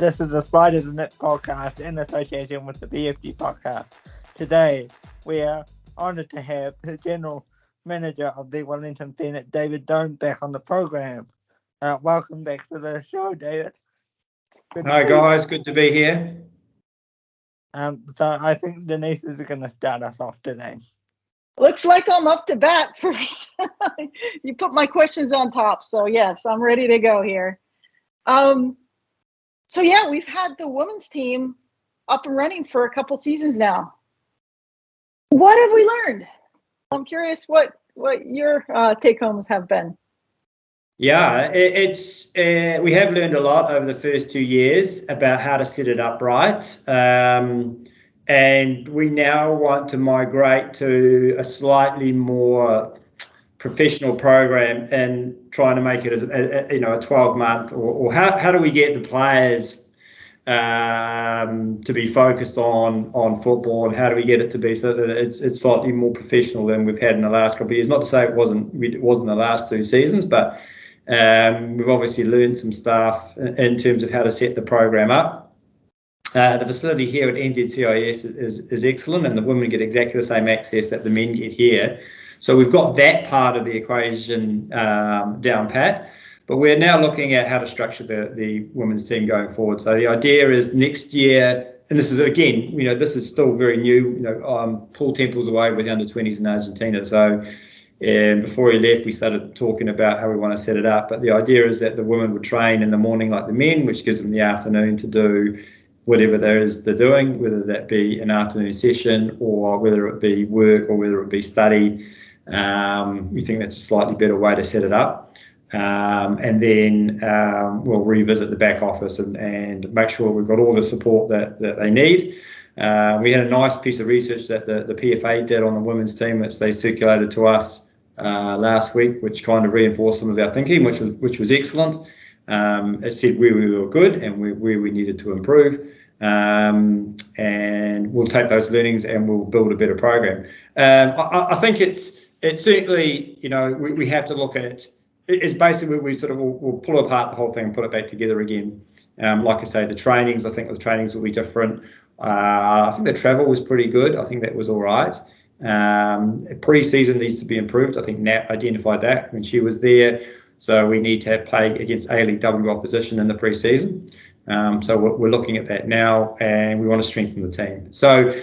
This is the Sliders and It podcast in association with the BFG Podcast. Today, we are honoured to have the General Manager of the Wellington Phoenix, David Dome, back on the program. Welcome back to the show, David. Hi guys, good to be here. So I think Denise is going to start us off today. Looks like I'm up to bat first. You put my questions on top, so yes, I'm ready to go here. So yeah, we've had the women's team up and running for a couple seasons now. What have we learned? I'm curious what your take-homes have been. Yeah, we have learned a lot over the first 2 years about how to set it up right. And we now want to migrate to a slightly more professional program and trying to make it as a 12-month or how do we get the players to be focused on football, and how do we get it to be so that it's slightly more professional than we've had in the last couple of years. Not to say it wasn't the last 2 seasons, but we've obviously learned some stuff in terms of how to set the program up. The facility here at NZCIS is excellent, and the women get exactly the same access that the men get here. So we've got that part of the equation down pat, but we're now looking at how to structure the women's team going forward. So the idea is next year, and this is again, this is still very new. Paul Temple's away with the under-20s in Argentina, so before he left, we started talking about how we want to set it up. But the idea is that the women would train in the morning like the men, which gives them the afternoon to do whatever they're doing, whether that be an afternoon session or whether it be work or whether it be study. We think that's a slightly better way to set it up. And then we'll revisit the back office and make sure we've got all the support that they need. We had a nice piece of research that the PFA did on the women's team, which they circulated to us last week, which kind of reinforced some of our thinking, which was excellent. It said where we were good and where we needed to improve. And we'll take those learnings and we'll build a better program. I think it's certainly, we have to look at it's basically we'll pull apart the whole thing and put it back together again. Like I say, the trainings, I think the trainings will be different. I think the travel was pretty good. I think that was all right. Pre-season needs to be improved. I think Nat identified that when she was there. So we need to play against A-League W opposition in the pre-season. So we're looking at that now, and we want to strengthen the team. So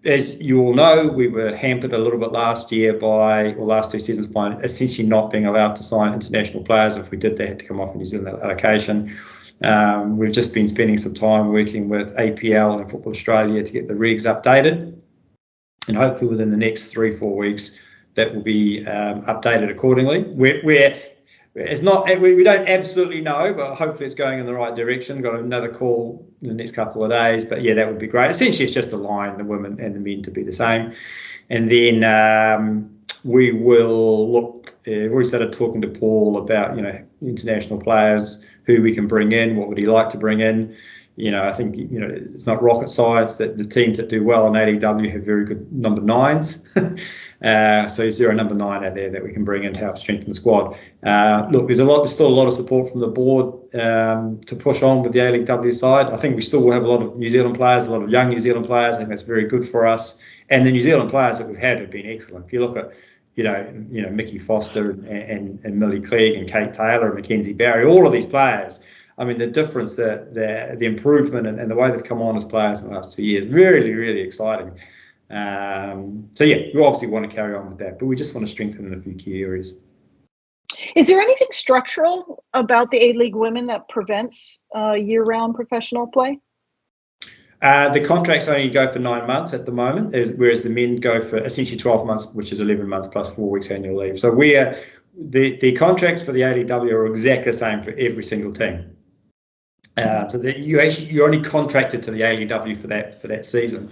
as you all know, we were hampered a little bit last 2 seasons by essentially not being allowed to sign international players. If we did, they had to come off a New Zealand allocation. We've just been spending some time working with APL and Football Australia to get the regs updated. And hopefully within the next 3-4 weeks, that will be updated accordingly. We don't absolutely know, but hopefully it's going in the right direction. Got another call in the next couple of days, but yeah, that would be great. Essentially, it's just align the women and the men to be the same. And then we will look. We've already started talking to Paul about international players, who we can bring in, what would he like to bring in. I think it's not rocket science that the teams that do well in ADW have very good number 9s. So is there a number 9 out there that we can bring in to help strengthen the squad? Look, there's still a lot of support from the board to push on with the A-League W side. I think we still will have a lot of New Zealand players, a lot of young New Zealand players. I think that's very good for us. And the New Zealand players that we've had have been excellent. If you look at Mickey Foster and Millie Clegg and Kate Taylor and Mackenzie Barry, all of these players. I mean, the difference, the improvement and the way they've come on as players in the last 2 years, really, really exciting. So yeah, we obviously want to carry on with that, but we just want to strengthen in a few key areas. Is there anything structural about the A-League women that prevents year-round professional play? The contracts only go for 9 months at the moment, whereas the men go for essentially 12 months, which is 11 months plus 4 weeks annual leave. So the contracts for the ADW are exactly the same for every single team. So that you're only contracted to the AEW for that season.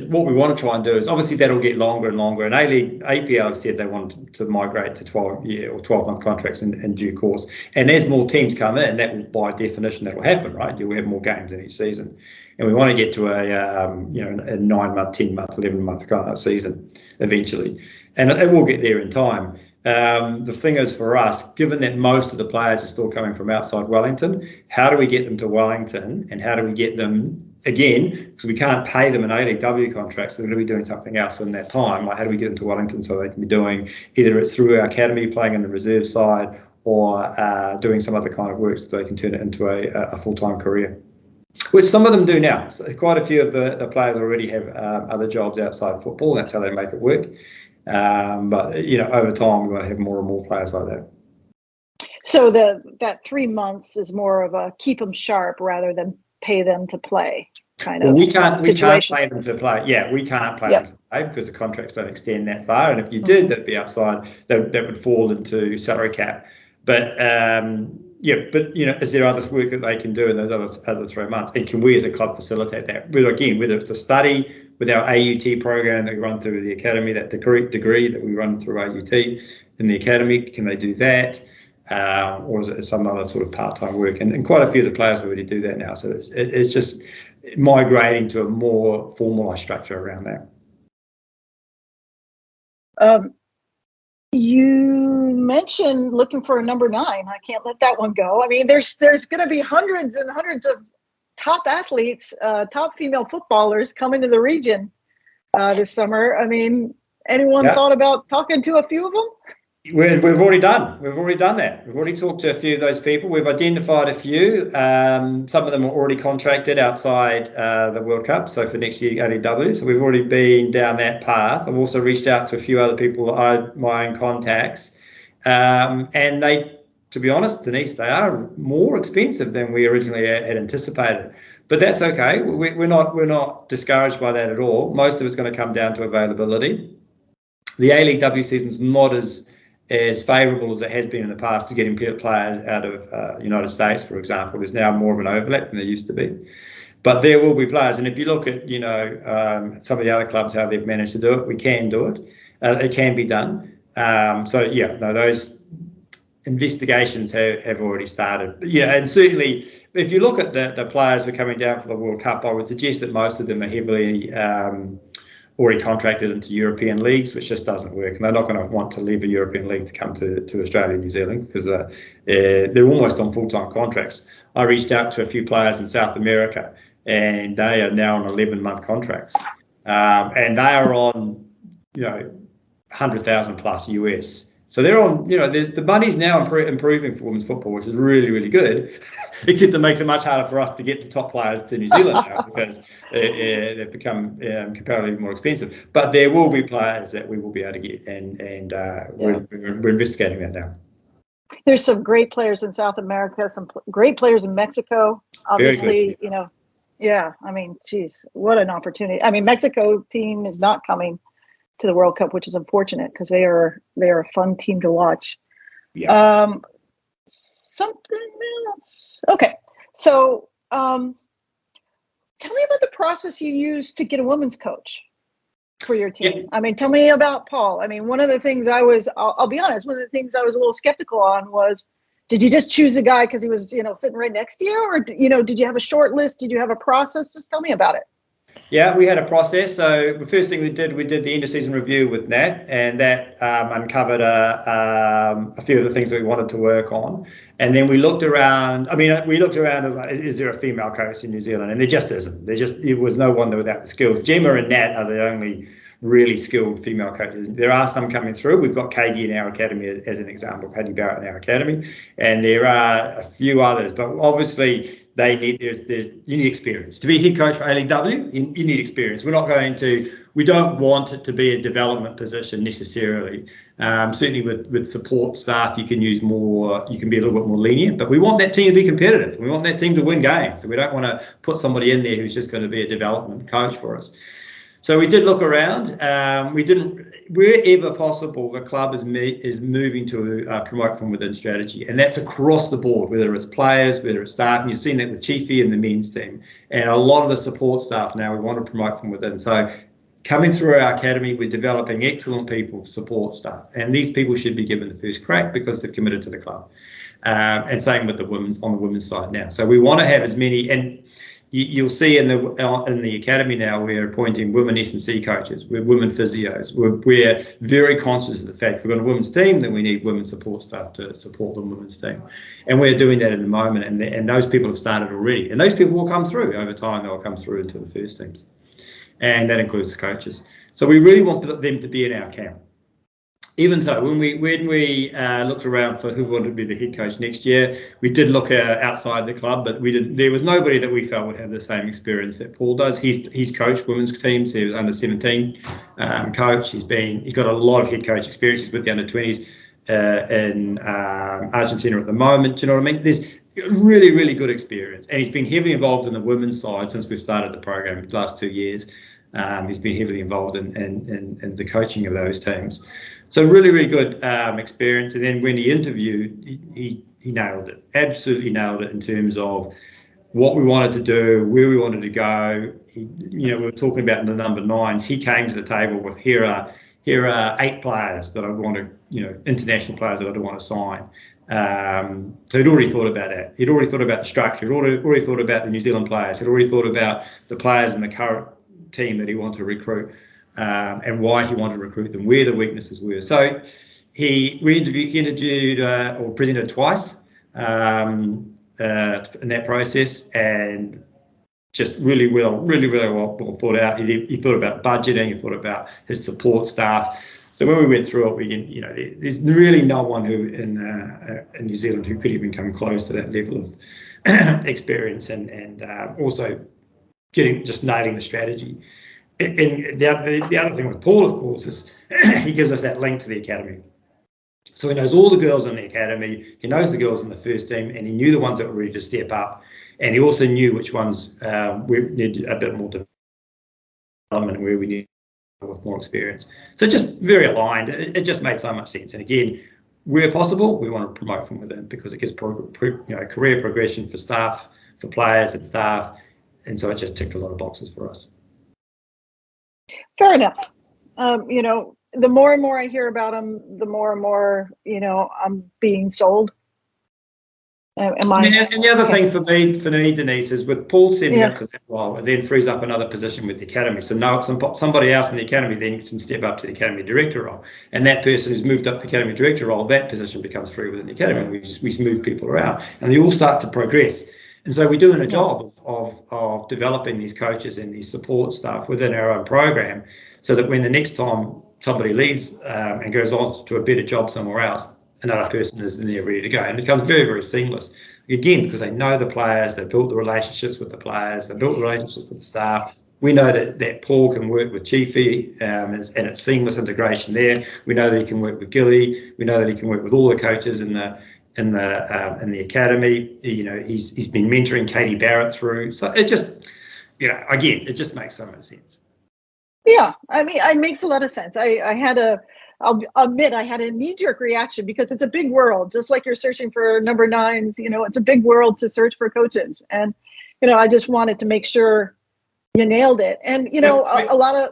What we want to try and do is obviously that'll get longer and longer. And APL have said they want to migrate to 12-month contracts in due course. And as more teams come in, that will by definition that will happen, right? You'll have more games in each season, and we want to get to a 9-month, 10-month, 11-month kind of season eventually, and it will get there in time. The thing is for us, given that most of the players are still coming from outside Wellington, how do we get them to Wellington, and how do we get them, again, because we can't pay them an A-League W contract, so they're going to be doing something else in that time. Like, how do we get them to Wellington so they can be doing, either it's through our academy, playing in the reserve side, or doing some other kind of work so they can turn it into a full-time career, which some of them do now. So quite a few of the players already have other jobs outside football. That's how they make it work. But over time, we're going to have more and more players like that. So that 3 months is more of a keep them sharp rather than pay them to play kind of. We can't situation. play them to play. Yeah, we can't play them to play because the contracts don't extend that far. And if you did, that'd be outside. That would fall into salary cap. But is there other work that they can do in those other 3 months? And can we as a club facilitate that? But again, whether it's a study with our AUT program that we run through the academy, that degree that we run through AUT in the academy, can they do that? Or is it some other sort of part-time work? And quite a few of the players already do that now. So it's just migrating to a more formalised structure around that. You mentioned looking for a number 9. I can't let that one go. I mean, there's going to be hundreds and hundreds of top athletes, top female footballers coming to the region this summer. I mean, anyone thought about talking to a few of them? We've already done that. We've already talked to a few of those people. We've identified a few. Some of them are already contracted outside the World Cup, so for next year ADW. So we've already been down that path. I've also reached out to a few other people, my own contacts, and they, to be honest, Denise, they are more expensive than we originally had anticipated. But that's okay. We're not discouraged by that at all. Most of it's going to come down to availability. The A-League W season's not as favourable as it has been in the past to getting players out of United States, for example. There's now more of an overlap than there used to be. But there will be players. And if you look at, some of the other clubs, how they've managed to do it, we can do it. It can be done. Those investigations have already started. But, and certainly if you look at the players who are coming down for the World Cup, I would suggest that most of them are heavily already contracted into European leagues, which just doesn't work. And they're not going to want to leave a European league to come to Australia and New Zealand because they're almost on full-time contracts. I reached out to a few players in South America, and they are now on 11-month contracts. And they are on, 100,000 plus US. So they're on, the money's now improving for women's football, which is really, really good, except it makes it much harder for us to get the top players to New Zealand now because they've become comparatively more expensive. But there will be players that we will be able to get, and we're investigating that now. There's some great players in South America, some great players in Mexico, obviously, I mean, geez, what an opportunity. I mean, Mexico team is not coming to the World Cup, which is unfortunate because they are a fun team to watch. Yeah. Something else. Okay. So tell me about the process you use to get a women's coach for your team. Yeah. I mean, tell me about Paul. I mean, one of the things I'll be honest, one of the things I was a little skeptical on was, did you just choose a guy because he was, sitting right next to you? Or, did you have a short list? Did you have a process? Just tell me about it. Yeah, we had a process. So the first thing we did the end of season review with Nat, and that uncovered a few of the things that we wanted to work on. And then we looked around. As like, is there a female coach in New Zealand? And there just isn't. There was no one without the skills. Gemma and Nat are the only really skilled female coaches. There are some coming through. We've got Katie in our academy as an example, Katie Barrett in our academy, and there are a few others. But obviously, you need experience to be head coach for A-League W. You need experience. We don't want it to be a development position necessarily. Certainly with support staff, you can use more. You can be a little bit more lenient. But we want that team to be competitive. We want that team to win games. So we don't want to put somebody in there who's just going to be a development coach for us. So we did look around. Wherever possible, the club is moving to promote from within strategy, and that's across the board, whether it's players, whether it's staff. And you've seen that with Chiefy and the men's team, and a lot of the support staff now we want to promote from within. So coming through our academy, we're developing excellent people, support staff, and these people should be given the first crack because they've committed to the club. And same with on the women's side now. So we want to have as many and. you'll see in the academy now, we're appointing women S&C coaches, we're women physios. We're very conscious of the fact we've got a women's team, then we need women's support staff to support the women's team. And we're doing that at the moment, and those people have started already. And those people will come through over time, they'll come through into the first teams. And that includes the coaches. So we really want them to be in our camp. Even so, when we looked around for who wanted to be the head coach next year, we did look outside the club, but there was nobody that we felt would have the same experience that Paul does. He's coached women's teams. He was under 17 coach. He's got a lot of head coach experiences with the under 20s in Argentina at the moment. Do you know what I mean? There's really, really good experience, and he's been heavily involved in the women's side since we've started the program the last 2 years. He's been heavily involved in the coaching of those teams. So really, really good experience. And then when he interviewed, he nailed it, absolutely nailed it in terms of what we wanted to do, where we wanted to go. We were talking about the number 9s. He came to the table with here are 8 players that I want to, international players that I want to sign. So he'd already thought about that. He'd already thought about the structure. He'd already thought about the New Zealand players. He'd already thought about the players in the current team that he wanted to recruit. And why he wanted to recruit them, where the weaknesses were. So he interviewed or presented twice in that process, and just really well thought out. He thought about budgeting, he thought about his support staff. So when we went through it, there's really no one who in New Zealand who could even come close to that level of experience and also nailing the strategy. And the other thing with Paul, of course, is he gives us that link to the academy. So he knows all the girls in the academy, he knows the girls in the first team, and he knew the ones that were ready to step up. And he also knew which ones we need a bit more development, where we need with more experience. So just very aligned. It just made so much sense. And again, where possible, we want to promote from within, because it gives career progression for staff, for players and staff. And so it just ticked a lot of boxes for us. Fair enough. The more and more I hear about him, the more and more, I'm being sold. And the other thing for me, Denise, is with Paul stepping up to that role, it then frees up another position with the academy. So now somebody else in the academy then can step up to the academy director role, and that person who's moved up to the academy director role, that position becomes free within the academy. We move people around, and they all start to progress. And so we're doing a job of developing these coaches and these support staff within our own program, so that when the next time somebody leaves and goes on to a better job somewhere else, another person is in there ready to go. And it becomes very, very seamless. Again, because they know the players, they've built the relationships with the players, they've built the relationships with the staff. We know that Paul can work with Chiefy and it's seamless integration there. We know that he can work with Gilly. We know that he can work with all the coaches in the academy. He's been mentoring Katie Barrett through. So it just, again, it just makes so much sense. Yeah, I mean, it makes a lot of sense. I'll admit I had a knee-jerk reaction, because it's a big world, just like you're searching for number 9s. It's a big world to search for coaches, and I just wanted to make sure you nailed it. And a lot of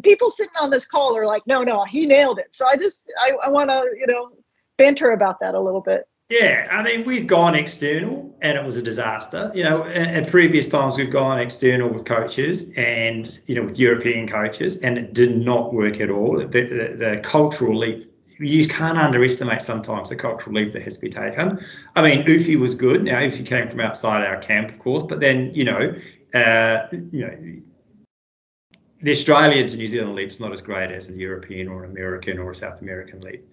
people sitting on this call are like, no, he nailed it. So I want to banter about that a little bit. Yeah, I mean, we've gone external and it was a disaster. At previous times we've gone external with coaches and, with European coaches, and it did not work at all. The cultural leap, you can't underestimate sometimes the cultural leap that has to be taken. I mean, Ufi was good. Now, Ufi came from outside our camp, of course, but then, the Australian to New Zealand leap's not as great as a European or an American or a South American leap.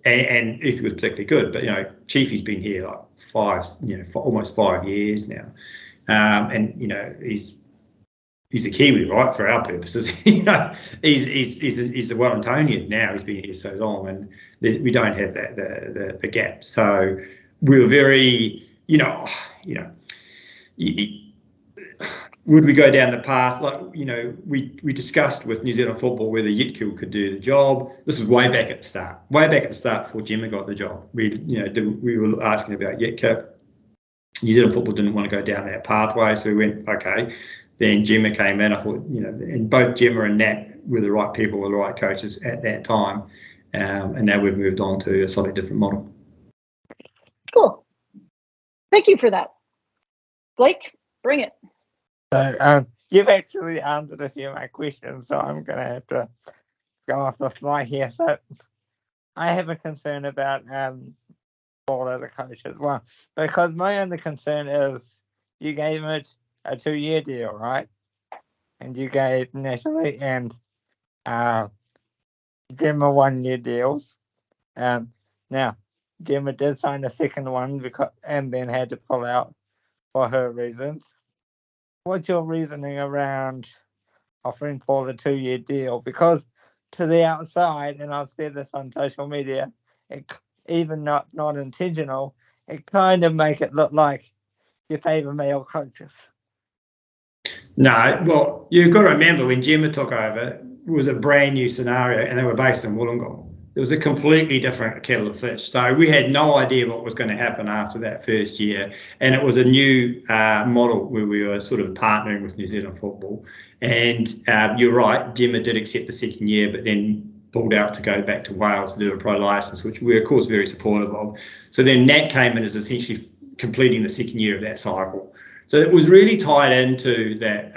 And if he was particularly good, but Chiefy's been here like almost 5 years now, and he's a Kiwi, right, for our purposes. He's a Wellingtonian now. He's been here so long, and we don't have the gap. So we were very, would we go down the path we discussed with New Zealand Football whether Yitkill could do the job. This was way back at the start before Gemma got the job. We were asking about Yitkill. New Zealand Football didn't want to go down that pathway, so we went, okay. Then Gemma came in. I thought, and both Gemma and Nat were the right people, were the right coaches at that time, and now we've moved on to a slightly different model. Cool. Thank you for that. Blake, bring it. So you've actually answered a few of my questions, so I'm going to have to go off the fly here. So I have a concern about all of the coaches. Well, because my only concern is you gave it a 2-year deal, right? And you gave Natalie and Gemma 1-year deals. Now, Gemma did sign a second one and then had to pull out for her reasons. What's your reasoning around offering Paul a 2-year deal? Because to the outside, and I've said this on social media, even not intentional, it kind of make it look like you favour male coaches. No, well, you've got to remember when Gemma took over, it was a brand new scenario and they were based in Wollongong. It was a completely different kettle of fish. So we had no idea what was going to happen after that first year. And it was a new model where we were sort of partnering with New Zealand football. And you're right, Gemma did accept the second year, but then pulled out to go back to Wales to do a pro licence, which we're, of course, very supportive of. So then Nat came in as essentially completing the second year of that cycle. So it was really tied into that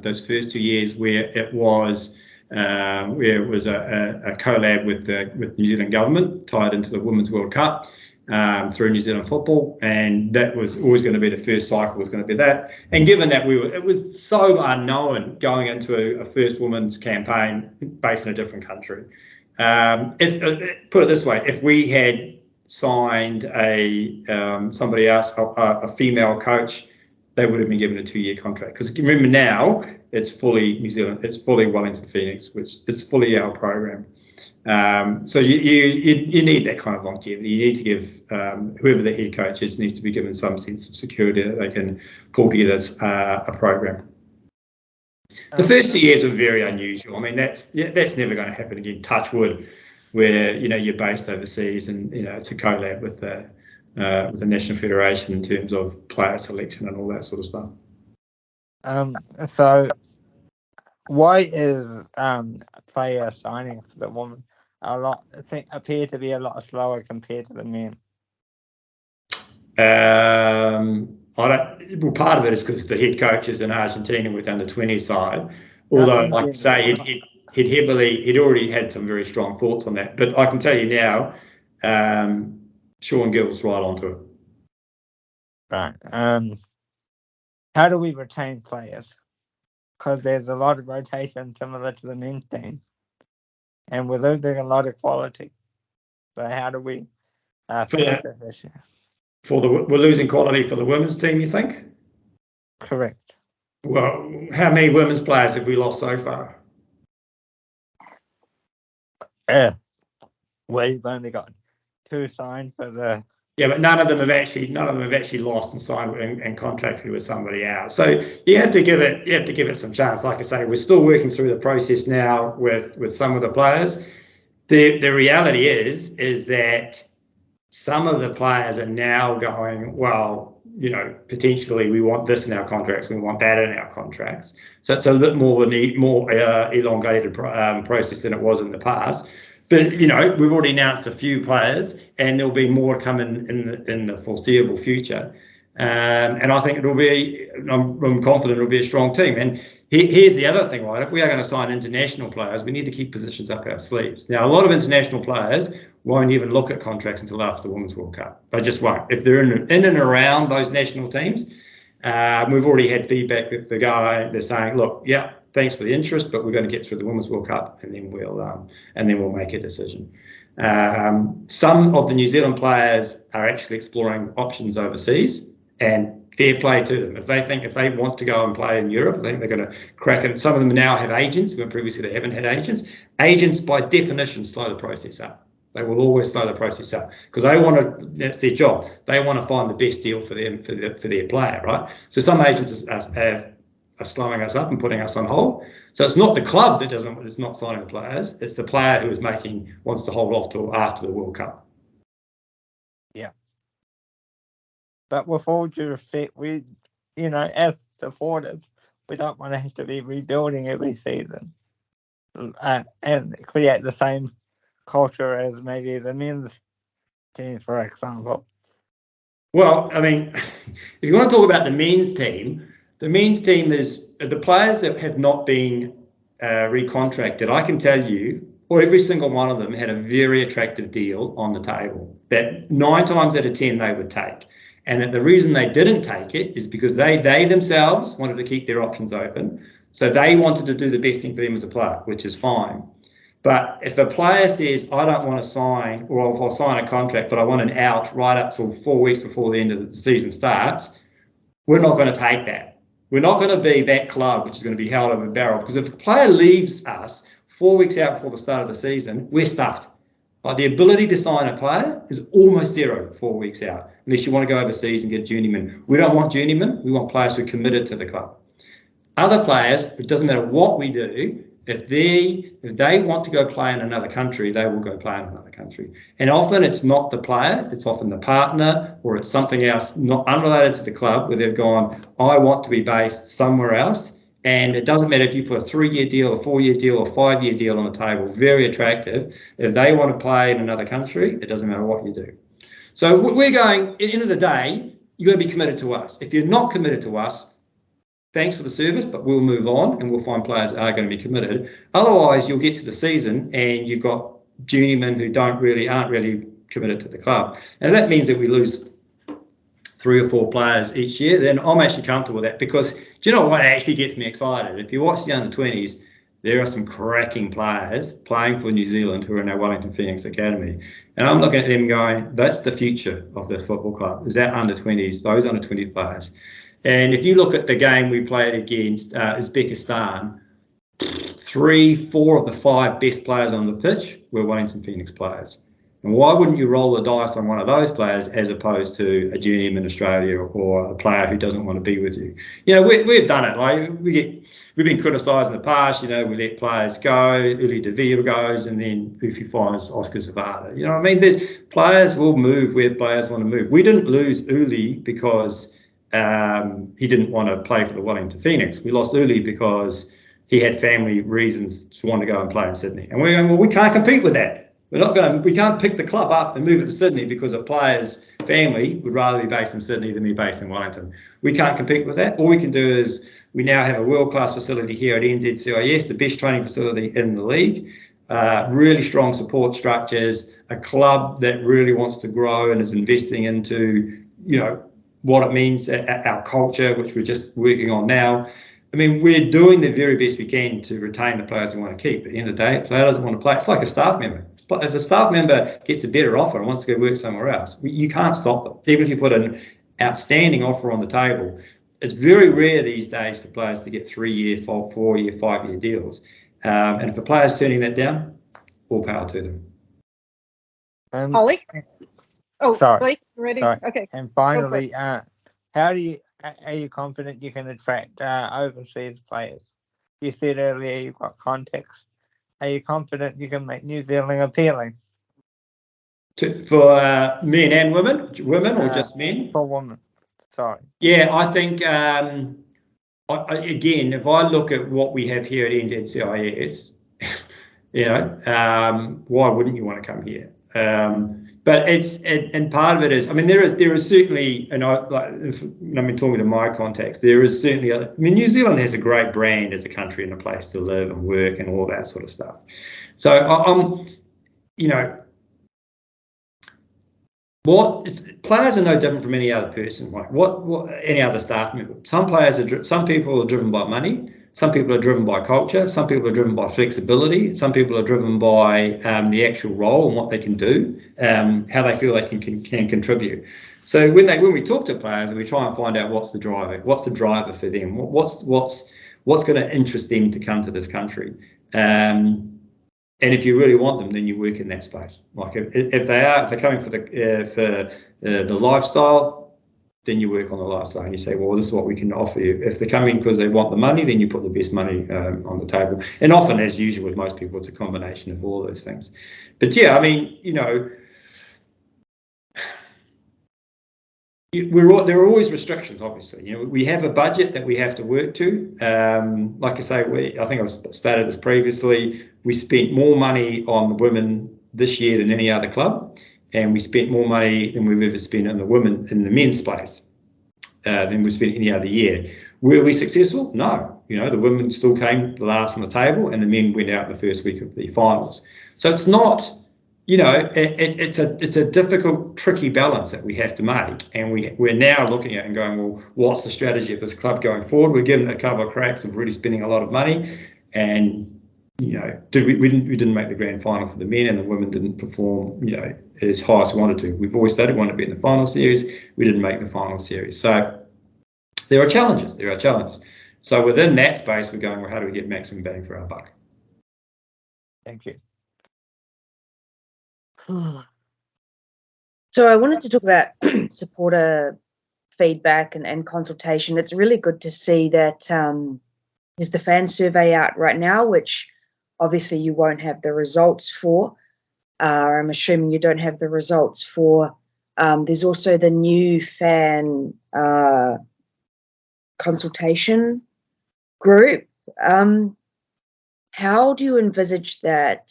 those first 2 years where it was a collab with the New Zealand government, tied into the Women's World Cup through New Zealand football, and that was always going to be the first cycle was going to be that. And given that it was so unknown going into a first women's campaign based in a different country. If put it this way, if we had signed somebody else, a female coach, they would have been given a 2-year contract. Because remember now, it's fully New Zealand, it's fully Wellington Phoenix, which it's fully our program. So you need that kind of longevity. You need to give whoever the head coach is needs to be given some sense of security that they can pull together a program. The first 2 years were very unusual. I mean, that's never going to happen again. Touch wood, where you're based overseas and it's a collab with the National Federation in terms of player selection and all that sort of stuff. So why is player signing for the women appear to be a lot slower compared to the men? Part of it is because the head coach is in Argentina with under 20 side. Although, like I say, he'd already had some very strong thoughts on that. But I can tell you now, Sean Gill's right onto it. Right. How do we retain players? Because there's a lot of rotation similar to the men's team, and we're losing a lot of quality. So how do we fix this issue? We're losing quality for the women's team, you think? Correct. Well, how many women's players have we lost so far? We've only got 2 signed for the. Yeah, but none of them have actually lost and signed and contracted with somebody else. So you have to give it some chance. Like I say, we're still working through the process now with some of the players. The reality is that some of the players are now going, well, potentially we want this in our contracts, we want that in our contracts. So it's a bit more elongated process than it was in the past. But, we've already announced a few players and there'll be more coming in the foreseeable future. And I think I'm confident it'll be a strong team. And here's the other thing, right? If we are going to sign international players, we need to keep positions up our sleeves. Now, a lot of international players won't even look at contracts until after the Women's World Cup. They just won't. If they're in and around those national teams, we've already had feedback with the guy. They're saying, look, yeah, thanks for the interest, but we're going to get through the Women's World Cup and then we'll make a decision. Some of the New Zealand players are actually exploring options overseas, and fair play to them. If they want to go and play in Europe, I think they're going to crack it. Some of them now have agents, when previously they haven't had agents. Agents, by definition, slow the process up. They will always slow the process up because that's their job. They want to find the best deal for them, for their player, right? So some agents are slowing us up and putting us on hold. So it's not the club that's not signing the players. It's the player who wants to hold off till after the World Cup. Yeah. But with all due respect, we, as supporters, we don't want to have to be rebuilding every season and create the same culture as maybe the men's team, for example. Well, I mean, if you want to talk about the men's team is the players that have not been recontracted. I can tell you, every single one of them had a very attractive deal on the table that 9 times out of 10 they would take. And that the reason they didn't take it is because they themselves wanted to keep their options open. So they wanted to do the best thing for them as a player, which is fine. But if a player says, I don't want to sign, or if I'll sign a contract, but I want an out right up till 4 weeks before the end of the season starts, we're not going to take that. We're not going to be that club which is going to be held over a barrel. Because if a player leaves us 4 weeks out before the start of the season, we're stuffed. Like the ability to sign a player is almost zero 4 weeks out, unless you want to go overseas and get journeymen. We don't want journeymen. We want players who are committed to the club. Other players, it doesn't matter what we do, if they want to go play in another country, they will go play in another country. And often it's not the player, it's often the partner, or it's something else not unrelated to the club where they've gone, I want to be based somewhere else. And it doesn't matter if you put a 3-year deal, a 4-year deal, or 5-year deal on the table, very attractive. If they want to play in another country, it doesn't matter what you do. So we're going, at the end of the day, you've got to be committed to us. If you're not committed to us, thanks for the service, but we'll move on and we'll find players that are going to be committed. Otherwise, you'll get to the season and you've got journeymen who aren't really committed to the club. And that means that we lose 3 or 4 players each year. Then I'm actually comfortable with that, because do you know what actually gets me excited? If you watch the under-20s, there are some cracking players playing for New Zealand who are in our Wellington Phoenix Academy. And I'm looking at them going, that's the future of this football club, is that under-20s, those under-20 players. And if you look at the game we played against Uzbekistan, 3-4 of the 5 best players on the pitch were Wellington Phoenix players. And why wouldn't you roll the dice on one of those players as opposed to a journeyman in Australia or a player who doesn't want to be with you? You know, we've done it. Like we've been criticised in the past. You know, we let players go. Uli De Vere goes, and then if you find Oscar Zavada, you know what I mean? There's players will move where players want to move. We didn't lose Uli because he didn't want to play for the Wellington Phoenix. We lost Uli because he had family reasons to want to go and play in Sydney. And we're going, well, we can't compete with that. We can't pick the club up and move it to Sydney because a player's family would rather be based in Sydney than be based in Wellington. We can't compete with that. All we can do is we now have a world-class facility here at NZCIS, the best training facility in the league, really strong support structures, a club that really wants to grow and is investing into, you know, what it means, our culture, which we're just working on now. I mean, we're doing the very best we can to retain the players we want to keep. At the end of the day, a player doesn't want to play. It's like a staff member. If a staff member gets a better offer and wants to go work somewhere else, you can't stop them. Even if you put an outstanding offer on the table, it's very rare these days for players to get 3-year, 4-year, 5-year deals. And if a player's turning that down, all power to them. Holly? Oh, sorry. Blake, ready? Sorry. Okay. And finally, are you confident you can attract overseas players? You said earlier you've got context. Are you confident you can make New Zealand appealing? For men and women or just men? For women. Sorry. Yeah, I think, again, if I look at what we have here at NZCIS, you know, why wouldn't you want to come here? But and part of it is, I mean, there is certainly, and I've been talking to my contacts, there is certainly, New Zealand has a great brand as a country and a place to live and work and all that sort of stuff. So you know, players are no different from any other person. Like what any other staff member. Some people are driven by money. Some people are driven by culture. Some people are driven by flexibility. Some people are driven by the actual role and what they can do, how they feel they can contribute. So when we talk to players, we try and find out what's the driver for them. What's going to interest them to come to this country. And if you really want them, then you work in that space. Like if they're coming for the lifestyle, then you work on the lifestyle and you say, well, this is what we can offer you. If they're coming because they want the money, then you put the best money on the table. And often, as usual with most people, it's a combination of all those things. But yeah, I mean, you know, there are always restrictions, obviously. You know, we have a budget that we have to work to. Like I say, I think I've stated this previously, we spent more money on the women this year than any other club. and we spent more money than we've ever spent in the men's space than we spent any other year. Were we successful? No. The women still came last on the table, and the men went out in the first week of the finals. So it's not, it's a difficult, tricky balance that we have to make, and we're now looking at and going, well, what's the strategy of this club going forward? We're given a couple of cracks of really spending a lot of money, and we didn't make the grand final for the men, and the women didn't perform as high as we wanted to. We've always said we wanted to be in the final series. We didn't make the final series. So there are challenges. So within that space, we're going, well, how do we get maximum bang for our buck? Thank you. So I wanted to talk about supporter feedback and consultation. It's really good to see that there's the fan survey out right now, which obviously you won't have the results for. I'm assuming you don't have the results for. There's also the new fan consultation group. How do you envisage that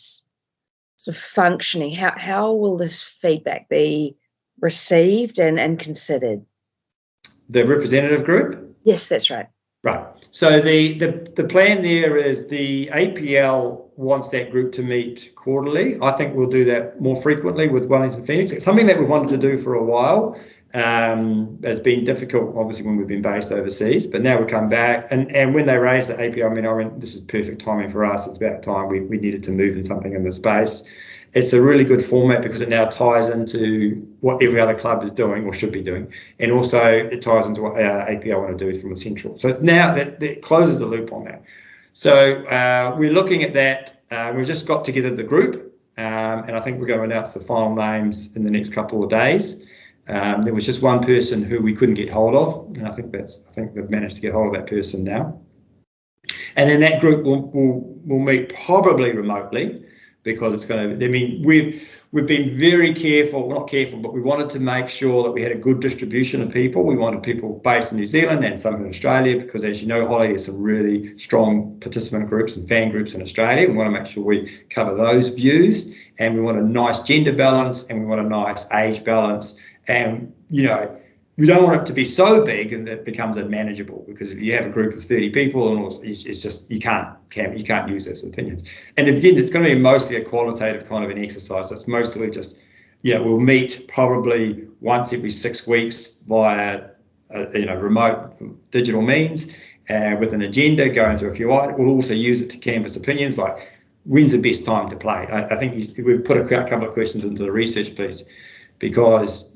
sort of functioning? How will this feedback be received and considered? The representative group? Yes, that's right. Right. So the plan there is the APL wants that group to meet quarterly. I think we'll do that more frequently with Wellington Phoenix. It's something that we've wanted to do for a while. It's been difficult, obviously, when we've been based overseas, but now we come back. And when they raised the APL, I mean, this is perfect timing for us. It's about time we needed to move in something in the space. It's a really good format because it now ties into what every other club is doing or should be doing. And also it ties into what our APL want to do from a central. So now that closes the loop on that. So we're looking at that. We've just got together the group, and I think we're going to announce the final names in the next couple of days. There was just one person who we couldn't get hold of, and I think they've managed to get hold of that person now. And then that group will meet probably remotely, because it's going to, I mean, we've been very careful, well, not careful, but we wanted to make sure that we had a good distribution of people. We wanted people based in New Zealand and some in Australia, because as you know, Holly, there's some really strong participant groups and fan groups in Australia. We want to make sure we cover those views, and we want a nice gender balance, and we want a nice age balance. And, we don't want it to be so big and that it becomes unmanageable, because if you have a group of 30 people, and it's just you can't use those opinions. And again, it's going to be mostly a qualitative kind of an exercise. So it's mostly just, we'll meet probably once every 6 weeks via remote digital means, with an agenda going through a few items. We'll also use it to canvass opinions, like when's the best time to play. I think we've put a couple of questions into the research piece, because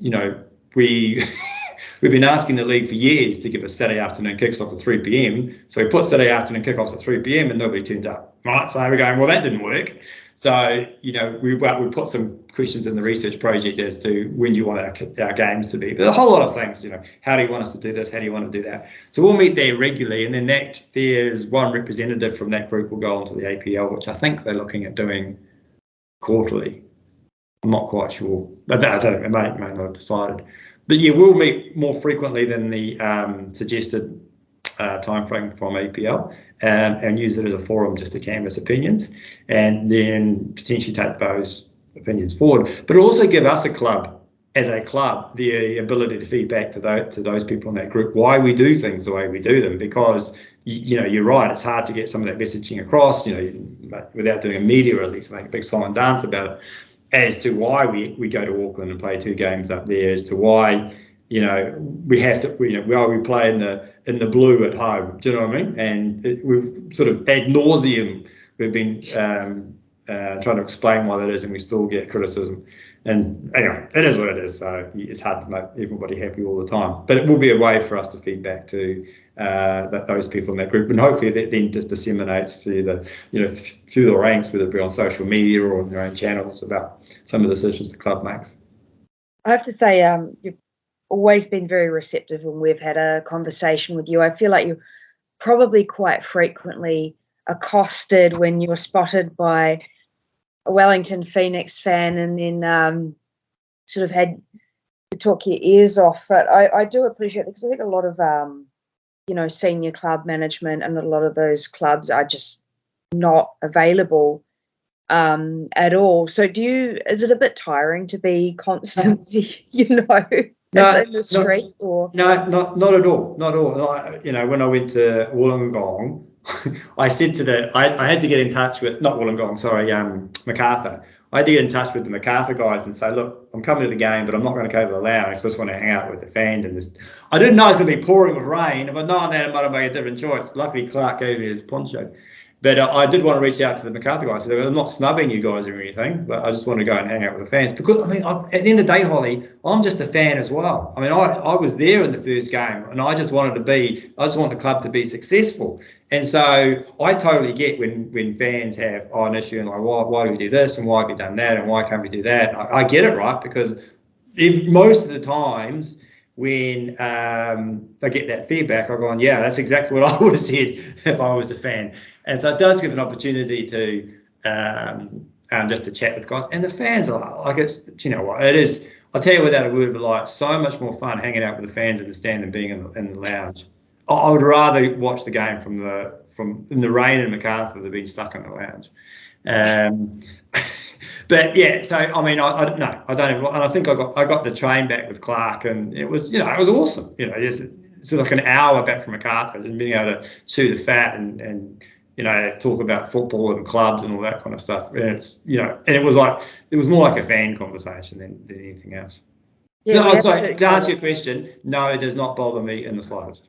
we've been asking the league for years to give us Saturday afternoon kicks off at 3 p.m. So we put Saturday afternoon kickoffs at 3 p.m. and nobody turned up. Right, so we're going, well, that didn't work. So, we put some questions in the research project as to when do you want our games to be. But a whole lot of things, how do you want us to do this? How do you want to do that? So we'll meet there regularly. And then there's one representative from that group will go on to the APL, which I think they're looking at doing quarterly. I'm not quite sure. But I don't know, it may not have decided. But we'll meet more frequently than the suggested time frame from APL, and use it as a forum just to canvass opinions, and then potentially take those opinions forward. But also give us as a club, the ability to feed back to those people in that group why we do things the way we do them, because you're right, it's hard to get some of that messaging across, without doing a media release, make a big song and dance about it, as to why we go to Auckland and play 2 games up there, as to why we have to why we play in the blue at home. Do you know what I mean? And we've sort of ad nauseum we've been trying to explain why that is, and we still get criticism. And anyway, it is what it is. So it's hard to make everybody happy all the time. But it will be a way for us to feed back to those people in that group, and hopefully that then just disseminates through the ranks, whether it be on social media or on their own channels, about some of the decisions the club makes. I have to say, you've always been very receptive when we've had a conversation with you. I feel like you're probably quite frequently accosted when you're spotted by a Wellington Phoenix fan, and then sort of had to talk your ears off. But I do appreciate it, because I think a lot of senior club management and a lot of those clubs are just not available at all. So is it a bit tiring to be constantly, in the street? Or no, not at all. Not at all. When I went to Wollongong, I said I had to get in touch with, not Wollongong, sorry, Macarthur. I had to get in touch with the Macarthur guys and say, look, I'm coming to the game, but I'm not going to go to the lounge. I just want to hang out with the fans. And I didn't know it was going to be pouring with rain. If I'd known that, I might have made a different choice. Luckily, Clark gave me his poncho. But I did want to reach out to the Macarthur guys. So I'm not snubbing you guys or anything, but I just want to go and hang out with the fans. Because, at the end of the day, Holly, I'm just a fan as well. I was there in the first game, and I just want the club to be successful. And so I totally get when fans have an issue and like, why do we do this and why have we done that and why can't we do that? I get it, right? Because most of the times when I get that feedback, I'm going, yeah, that's exactly what I would have said if I was a fan. And so it does give an opportunity to just to chat with guys. And the fans are like, it's, it is, I'll tell you without a word of a lie, so much more fun hanging out with the fans in the stand than being in the lounge. I would rather watch the game in the rain in Macarthur than being stuck in the lounge. But yeah, so I don't know. I don't even, and I think I got the train back with Clark, and it was it was awesome. It's like an hour back from Macarthur and being able to chew the fat and talk about football and clubs and all that kind of stuff. And it's and it was more like a fan conversation than anything else. Yeah, to answer your question, no, it does not bother me in the slightest.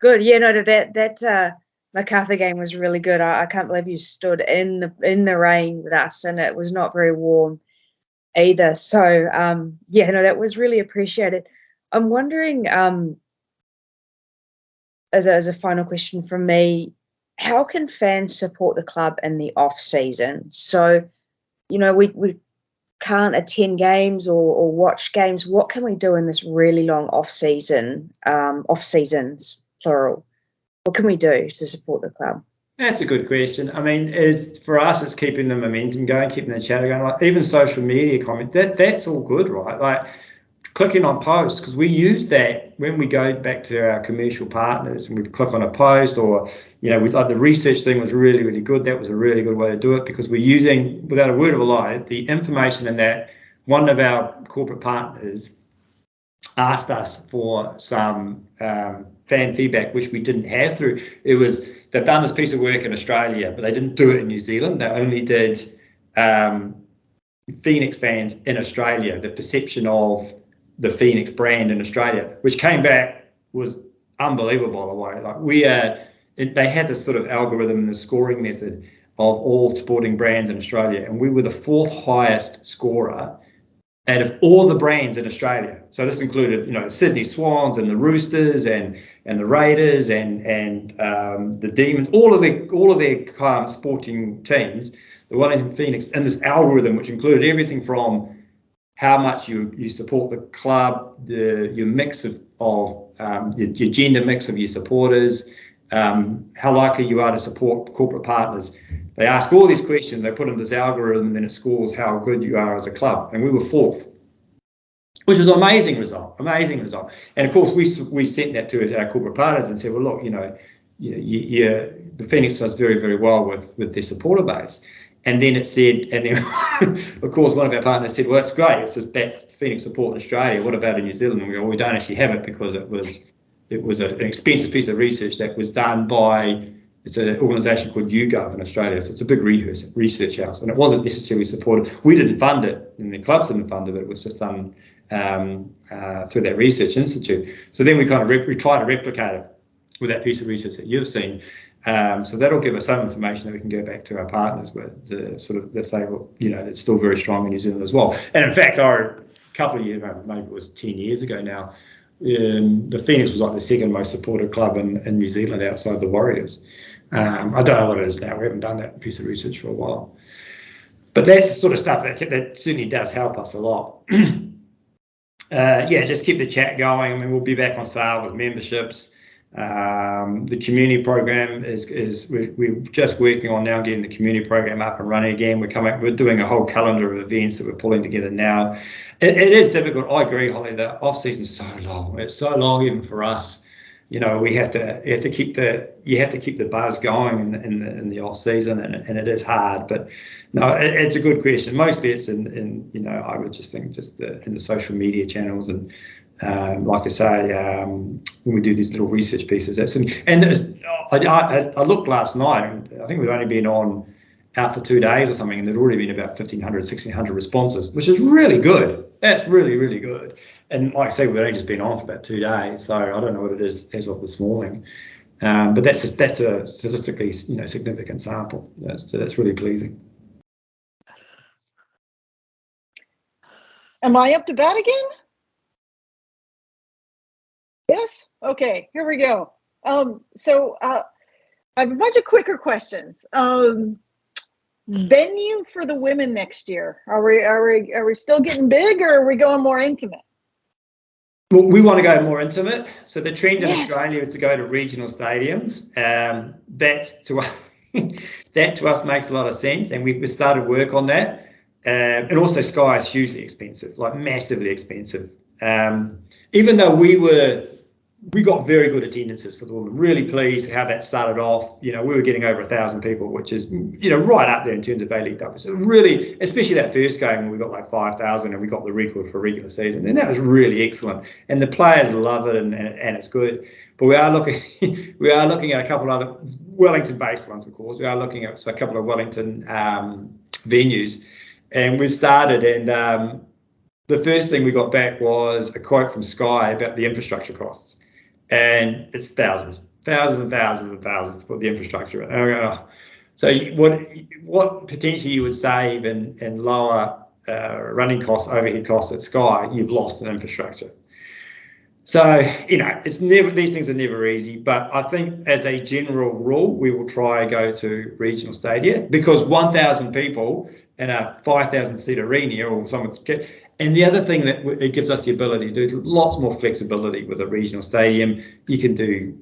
Good. Yeah, no, that Macarthur game was really good. I can't believe you stood in the rain with us, and it was not very warm either. So that was really appreciated. I'm wondering, as a final question from me, how can fans support the club in the off season? So, we can't attend games or watch games. What can we do in this really long off seasons, plural? What can we do to support the club? That's a good question. For us, it's keeping the momentum going, keeping the chatter going. Like even social media comment, that's all good, right? Like clicking on posts, because we use that when we go back to our commercial partners and we click on a post, or the research thing was really, really good. That was a really good way to do it, because we're using, without a word of a lie, the information in that. One of our corporate partners asked us for some fan feedback, which we didn't have through. They've done this piece of work in Australia, but they didn't do it in New Zealand. They only did Phoenix fans in Australia, the perception of the Phoenix brand in Australia, which came back was unbelievable, by the way. Like they had this sort of algorithm and the scoring method of all sporting brands in Australia, and we were the fourth highest scorer out of all the brands in Australia. So this included, the Sydney Swans and the Roosters and the Raiders and the Demons, all of their sporting teams. The one in Phoenix, and this algorithm, which included everything from how much you support the club, your mix of your gender mix of your supporters, how likely you are to support corporate partners. They ask all these questions, they put in this algorithm, and then it scores how good you are as a club. And we were fourth, which was an amazing result. And of course, we sent that to our corporate partners and said, well, look, the Phoenix does very, very well with their supporter base. And then it said, and then of course, one of our partners said, well, that's great. It's just that's Phoenix support in Australia. What about in New Zealand? And we go, well, we don't actually have it because it was an expensive piece of research that was done by, it's an organisation called YouGov in Australia. So it's a big research house, and it wasn't necessarily supported. We didn't fund it, and the clubs didn't fund it. It was just done through that research institute. So then we kind of we try to replicate it with that piece of research that you've seen. So that'll give us some information that we can go back to our partners with, let's say, well, it's still very strong in New Zealand as well. And in fact, a couple of years, maybe it was 10 years ago now, the Phoenix was like the second most supported club in New Zealand outside the Warriors. I don't know what it is now. We haven't done that piece of research for a while. But that's the sort of stuff that certainly does help us a lot. Just keep the chat going. We'll be back on sale with memberships. The community program we're just working on now getting the community program up and running again. We're doing a whole calendar of events that we're pulling together now. It is difficult. I agree, Holly. The off season is so long. It's so long even for us. we have to keep the buzz going in the off season, and it is hard. But no, it's a good question. Mostly it's in I would just think in the social media channels, and like I say, when we do these little research pieces, I looked last night, and I think we've only been out for 2 days or something, and there'd already been about 1,500, 1,600 responses, which is really good. That's really, really good. And like I say, we've only just been on for about 2 days, so I don't know what it is as of this morning. But that's a statistically significant sample. So that's really pleasing. Am I up to bat again? Yes? Okay, here we go. So I have a bunch of quicker questions. Venue for the women next year. Are we still getting big, or are we going more intimate? Well, we want to go more intimate. So the trend in Australia is to go to regional stadiums. That to us makes a lot of sense, and we've started work on that. And also Sky is hugely expensive, like massively expensive. Even though we got very good attendances for the women. Really pleased how that started off. We were getting over 1,000 people, which is right up there in terms of A-League W. So really, especially that first game when we got like 5,000 and we got the record for regular season, and that was really excellent. And the players love it, and it's good. But we are looking at a couple of other Wellington-based ones, of course. We are looking at a couple of Wellington venues, and we started. And the first thing we got back was a quote from Sky about the infrastructure costs. And it's thousands and thousands to put the infrastructure in. So what potentially you would save in lower running costs, overhead costs at Sky, you've lost in infrastructure. So, it's never, these things are never easy, but I think as a general rule, we will try and go to regional stadia, because 1,000 people in a 5,000 seat arena or someone's. And the other thing that it gives us the ability to do is lots more flexibility with a regional stadium. You can do,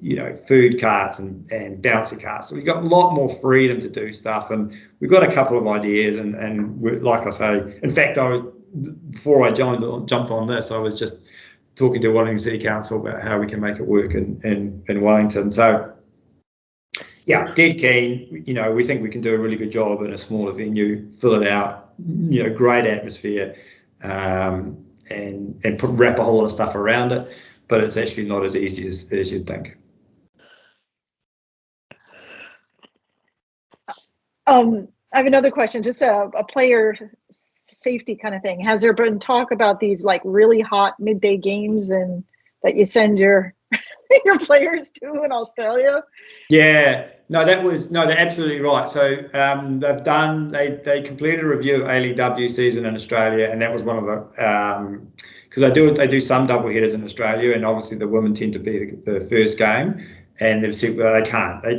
food carts and bouncy carts. So we've got a lot more freedom to do stuff. And we've got a couple of ideas. And we're, like I say, in fact, before I jumped on this, I was just talking to Wellington City Council about how we can make it work in Wellington. So, yeah, dead keen. We think we can do a really good job in a smaller venue, fill it out, great atmosphere. And wrap a whole lot of stuff around it, but it's actually not as easy as you'd think. I have another question, just a player safety kind of thing. Has there been talk about these like really hot midday games and that you send your players to in Australia? Yeah, they're absolutely right. So they completed a review of A-League W season in Australia, and that was one of the because they do some double headers in Australia, and obviously the women tend to be the first game, and they've said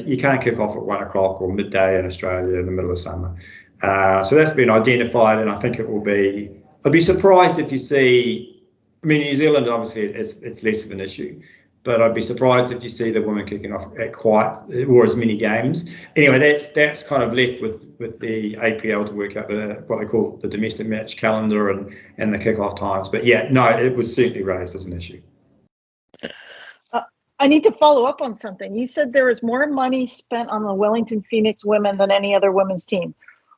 you can't kick off at 1 o'clock or midday in Australia in the middle of summer. So that's been identified, and I think it will be. I'd be surprised if you see. I mean, New Zealand obviously it's less of an issue. But I'd be surprised if you see the women kicking off at quite or as many games. Anyway, that's kind of left with the APL to work out what they call the domestic match calendar and the kickoff times. But yeah, no, it was certainly raised as an issue. I need to follow up on something. You said there was more money spent on the Wellington Phoenix women than any other women's team.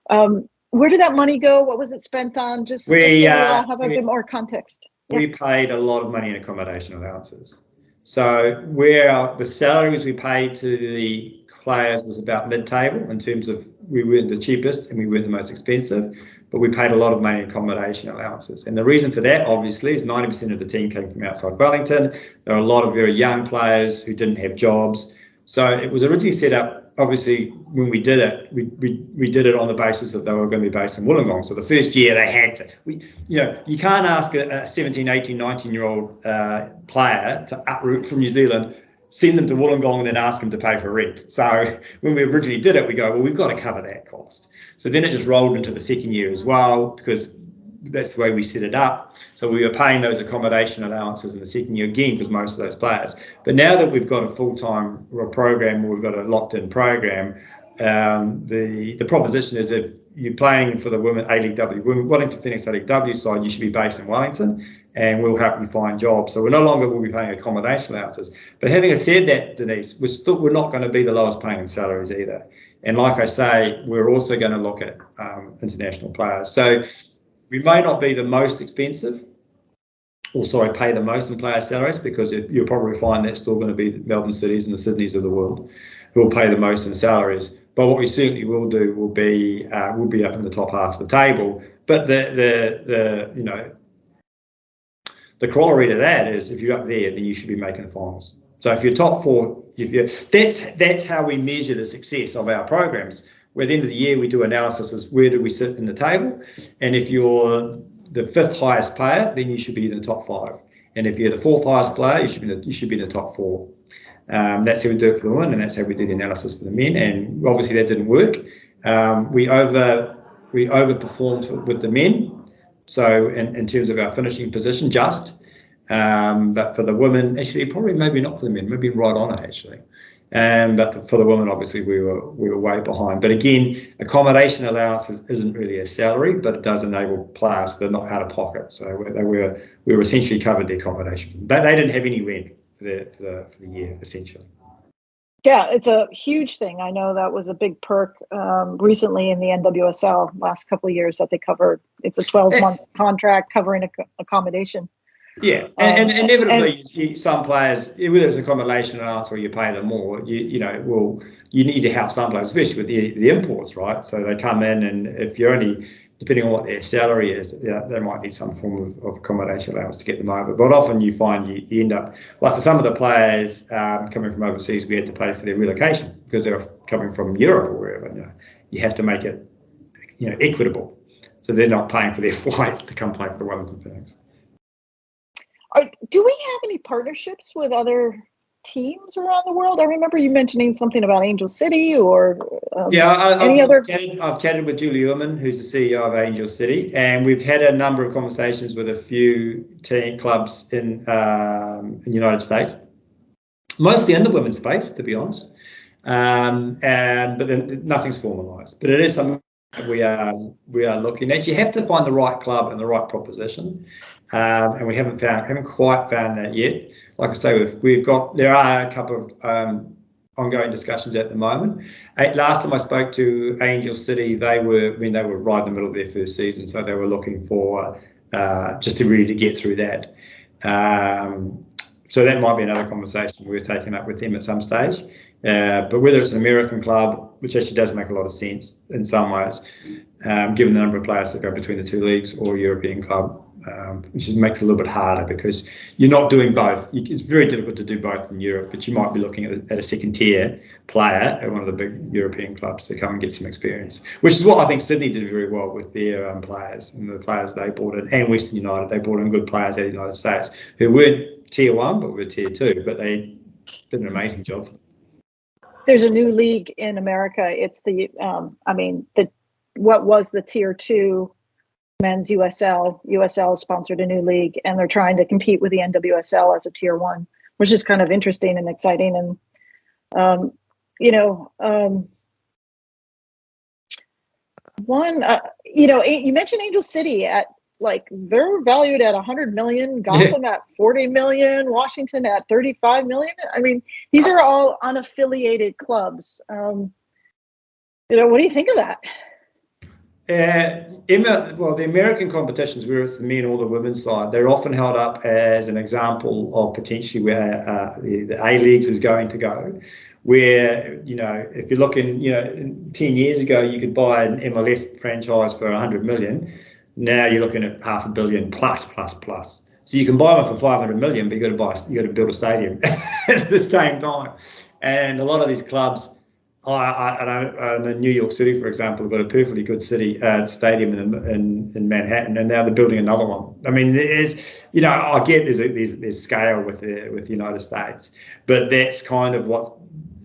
Where did that money go? What was it spent on? Just so we all have a bit more context. We paid a lot of money in accommodation allowances. So where the salaries we paid to the players was about mid-table in terms of we weren't the cheapest and we weren't the most expensive, but we paid a lot of money in accommodation allowances. And the reason for that, obviously, is 90% of the team came from outside Wellington. There are a lot of very young players who didn't have jobs. So it was originally set up, obviously, when we did it, we did it on the basis that they were going to be based in Wollongong. So the first year they had to. You can't ask a 17, 18, 19-year-old player to uproot from New Zealand, send them to Wollongong and then ask them to pay for rent. So when we originally did it, we go, well, we've got to cover that cost. So then it just rolled into the second year as well, because that's the way we set it up. So we were paying those accommodation allowances in the second year again because most of those players. But now that we've got a full-time program, or we've got a locked-in program, the proposition is if you're playing for the women A-League W, Wellington Phoenix A-League W side, you should be based in Wellington. and we'll help you find jobs. So we're no longer will be paying accommodation allowances. But having said that, Denise, we're not going to be the lowest paying salaries either. And like I say, we're also going to look at international players. So we may not be the most expensive, pay the most in player salaries, because you'll probably find that's still going to be the Melbourne Cities and the Sydneys of the world who will pay the most in salaries. But what we certainly will do will be up in the top half of the table. But the corollary to that is, if you're up there, then you should be making the finals. So if you're top four, that's how we measure the success of our programs. Where at the end of the year we do analysis as where do we sit in the table, and if you're the fifth highest player, then you should be in the top five. And if you're the fourth highest player, you should be in the top four. That's how we do it for the women, and that's how we do the analysis for the men. And obviously that didn't work. We overperformed with the men. So in terms of our finishing position, but for the women, actually probably maybe not for the men, maybe right on it actually. But for the women, obviously we were way behind. But again, accommodation allowances isn't really a salary, but it does enable players that are not out of pocket. So we were essentially covered the accommodation. They didn't have any rent for the year, essentially. Yeah, it's a huge thing. I know that was a big perk recently in the NWSL last couple of years that they covered. It's a 12-month contract covering accommodation. Yeah, and inevitably, some players, whether it's accommodation allowance or you pay them more, you need to help some players, especially with the imports, right? So they come in, and if you're only, depending on what their salary is, they might need some form of accommodation allowance to get them over. But often you find you end up, like for some of the players coming from overseas, we had to pay for their relocation because they were coming from Europe or wherever. You have to make it, equitable, so they're not paying for their flights to come play for the Wellington Phoenix. Do we have any partnerships with other teams around the world? I remember you mentioning something about Angel City or I've chatted with Julie Uhrman, who's the CEO of Angel City, and we've had a number of conversations with a few team clubs in the United States, mostly in the women's space, to be honest. But then nothing's formalised. But it is something that we are looking at. You have to find the right club and the right proposition. And we haven't quite found that yet. Like I say, there are a couple of ongoing discussions at the moment. Last time I spoke to Angel City, they were right in the middle of their first season, so they were looking for just to really get through that. So that might be another conversation we're taking up with them at some stage. But whether it's an American club, which actually does make a lot of sense in some ways, given the number of players that go between the two leagues, or a European club, which makes it a little bit harder because you're not doing both. It's very difficult to do both in Europe, but you might be looking at a second tier player at one of the big European clubs to come and get some experience, which is what I think Sydney did very well with their players and the players they brought in, and Western United. They brought in good players out of the United States who weren't tier one, but were tier two, but they did an amazing job. There's a new league in America. It's what was the tier two men's USL. USL sponsored a new league, and they're trying to compete with the NWSL as a tier one, which is kind of interesting and exciting. And you mentioned Angel City at they're valued at 100 million, Gotham at 40 million, Washington at 35 million. I mean, these are all unaffiliated clubs. What do you think of that? The American competitions, whether it's the men or the women's side, they're often held up as an example of potentially where the A-Leagues is going to go. Where, if you're looking, 10 years ago, you could buy an MLS franchise for 100 million. Now you're looking at $500 million plus. So you can buy one for 500 million, but you got to build a stadium at the same time. And a lot of these clubs, I know New York City, for example, have got a perfectly good stadium in Manhattan, and now they're building another one. I mean, I get there's scale with the United States, but that's kind of what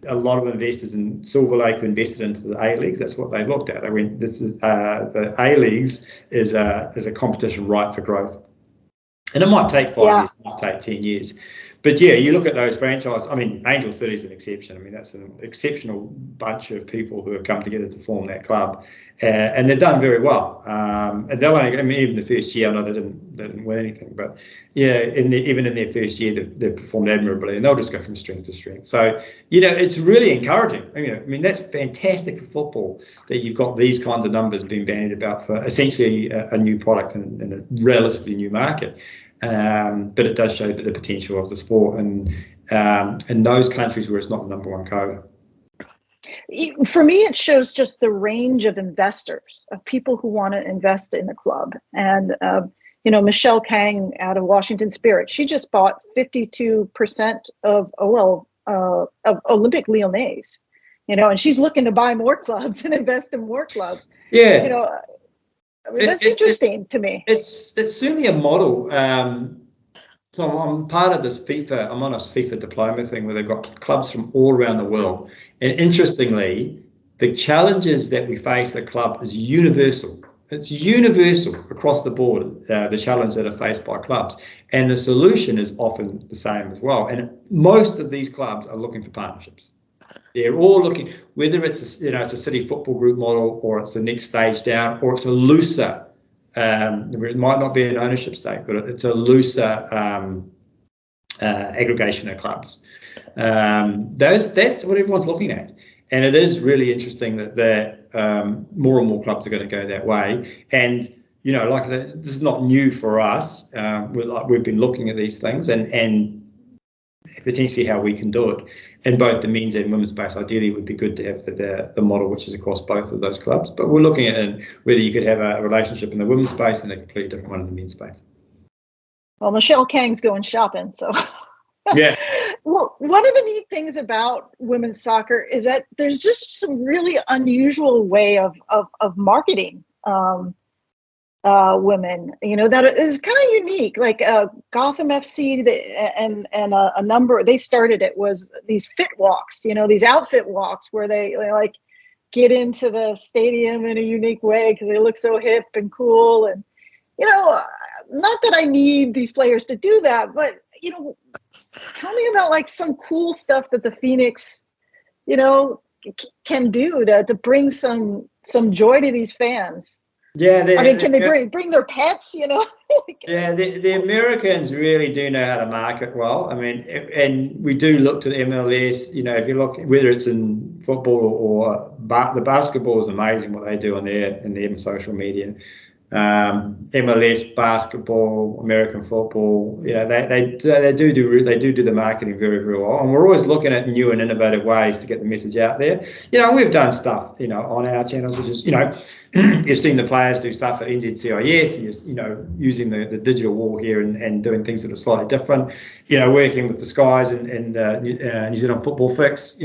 a lot of investors in Silver Lake who invested into the A-Leagues. That's what they looked at. They went, the A-Leagues is a competition right for growth. And it might take 5 years, it might take 10 years. But yeah, you look at those franchises. I mean, Angel City is an exception. I mean, that's an exceptional bunch of people who have come together to form that club, and they've done very well. And they'll only, I mean, even the first year, I know they didn't win anything, but yeah, even in their first year, they've performed admirably, and they'll just go from strength to strength. So it's really encouraging. I mean, that's fantastic for football that you've got these kinds of numbers being bandied about for essentially a new product in a relatively new market. But it does show the potential of the sport, and in those countries where it's not the number one code. For me, it shows just the range of investors, of people who want to invest in the club. And Michelle Kang out of Washington Spirit, she just bought 52% of Olympic Lyonnais, and she's looking to buy more clubs and invest in more clubs. Yeah. I mean, that's interesting to me. It's certainly a model. So I'm part of this FIFA. I'm on a FIFA diploma thing where they've got clubs from all around the world. And interestingly, the challenges that we face at club is universal. It's universal across the board, the challenge that are faced by clubs. And the solution is often the same as well. And most of these clubs are looking for partnerships. They're all looking, whether it's it's a city football group model, or it's the next stage down, or it's a looser. It might not be an ownership stake, but it's a looser aggregation of clubs. That's what everyone's looking at, and it is really interesting that more and more clubs are going to go that way. And like I said, this is not new for us. We've been looking at these things and potentially how we can do it in both the men's and women's space. Ideally, it would be good to have the model which is across both of those clubs. But we're looking at whether you could have a relationship in the women's space and a completely different one in the men's space. Well, Michelle Kang's going shopping, so yeah. Well, one of the neat things about women's soccer is that there's just some really unusual way of marketing women, that is kind of unique. Like Gotham FC and a number, they started it was these fit walks, these outfit walks where they like get into the stadium in a unique way because they look so hip and cool. And, not that I need these players to do that, but, tell me about like some cool stuff that the Phoenix, can do to bring some joy to these fans. Yeah, can they bring their pets? Yeah, the Americans really do know how to market well. I mean, and we do look to the MLS. If you look, whether it's in football or the basketball is amazing what they do in their social media. MLS, basketball, American football. They do the marketing very, very well, and we're always looking at new and innovative ways to get the message out there. We've done stuff, on our channels, which is, you've seen the players do stuff at NZCIS, using the digital wall here and doing things that are slightly different. Working with the Skies and New Zealand Football Fix.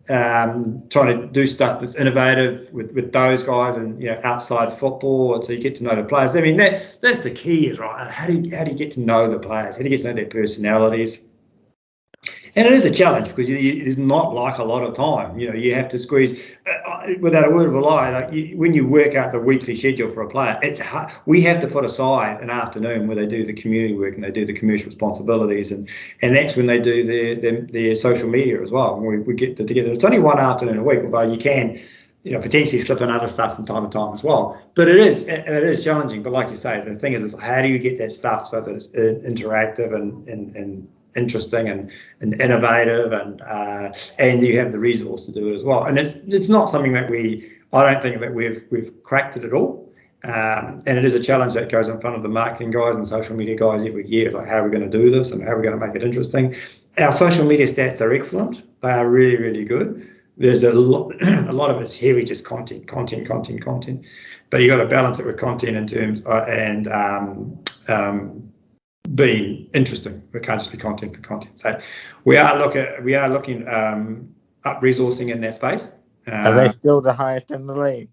Trying to do stuff that's innovative with those guys and outside football, and so you get to know the players. I mean, that's the key, is right. How do you get to know the players? How do you get to know their personalities? And it is a challenge because it is not like a lot of time. You have to squeeze, without a word of a lie, like when you work out the weekly schedule for a player, it's hard. We have to put aside an afternoon where they do the community work and they do the commercial responsibilities, and that's when they do their social media as well. When we get together, it's only one afternoon a week, although you can, potentially slip in other stuff from time to time as well. But it is challenging. But like you say, the thing is how do you get that stuff so that it's interactive and interesting and innovative, and you have the resource to do it as well. And it's not something that I don't think that we've cracked it at all. And it is a challenge that goes in front of the marketing guys and social media guys every year. It's like, how are we going to do this and how are we going to make it interesting? Our social media stats are excellent. They are really, really good. There's a lot of it's heavy, just content. But you got to balance it with content in terms being interesting. It can't just be content for content. So we are looking up resourcing in that space. Are they still the highest in the league?